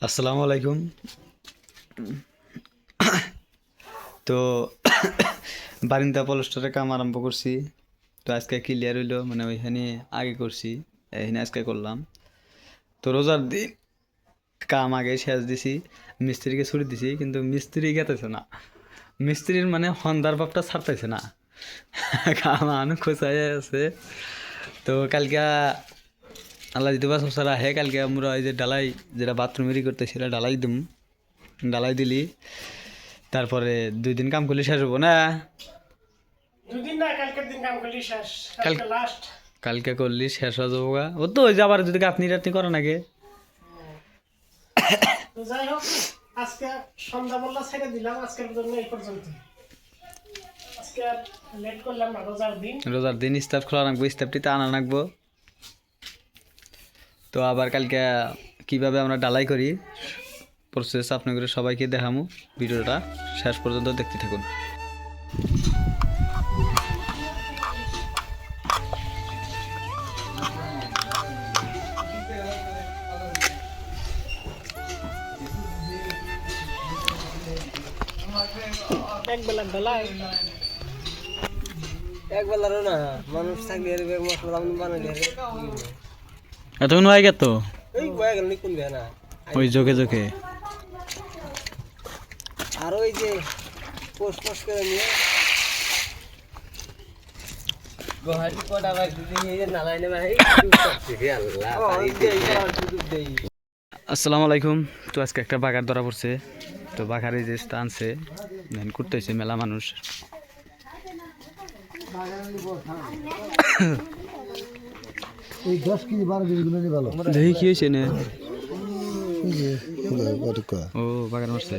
আসসালামু আলাইকুম। তো বারিন্দা পলস্টারের কাম আরম্ভ করছি। তো আজকে ক্লিয়ার হইলো, মানে ওইখানে আগে করছি, এখানে আজকে করলাম। তো রোজার দিন কাম আগে শেষ দিছি, মিস্ত্রিকে ছুটি দিছি, কিন্তু মিস্ত্রি গেতেছে না। মিস্ত্রির মানে হন্দার ভাবটা ছাড়তেছে না, কাম আনো খোঁচাই আছে। তো কালকে আল্লাহ যদি বাস সারা আহে, কালকে আমরা এই যে ডালাই যেটা বাথরুমেরই করতে সেটা ডালাই দিম। ডালাই দিলি তারপরে 2 দিন কাম করলে শেষ হবো না? 2 দিন না, কালকের দিন কাম করলি শেষ, কালকে লাস্ট। কালকে করলি শেষ হয়ে যাবো গা। ও তো ওই যে আবার যদি আপনি রাত্রি করেন আগে। তো যাই হোক, আজকে সন্ধ্যাবেলা ছেড়ে দিলাম, আজকের জন্য এই পর্যন্ত। আজকে লেট করলাম না, রোজার দিন স্টাফ খোলা রাখবো, স্টাফটিতে আনা রাখবো। তো আবার কালকে কিভাবে আমরা ডালাই করি প্রসেস আপনাদের সবাইকে দেখামু। ভিডিওটা শেষ পর্যন্ত দেখতে থাকুন। একবেলা ডালাই, একবেলারও না, মানুষ থাকলে মশলা বানালে এতক্ষণ হয়ে গেত এই কয়ে গেল কোন না ওই জোকে জোকে। আর ওই যে পোস্ট পোস্ট করে নিয়ে গুয়াহাটি কটা ভাই দুদিন এই যে নালাইনে ভাই আসসালামু আলাইকুম। তো আজকে একটা বাগার ধরা পড়ছে। তো বাঘার এই যে আনছে করতে হয়েছে, মেলা মানুষ। এই 10 কেজি 12 কেজি গুলো ভালো দেখি কি হয়েছে না? ও ও বাগার মারছে।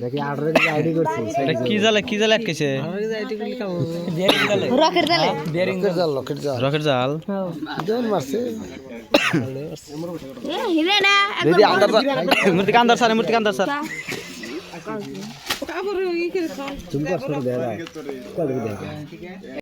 দেখি 18 কেজি আইডি করছি। এটা কি জালে আটকেছে? রকের জালে রকেট জাল জন মারছে। এ হিরে না দিদি আন্দার মূর্তি কান্দার স্যার, মূর্তি কান্দার স্যার। তুমি পাস করে দেয়া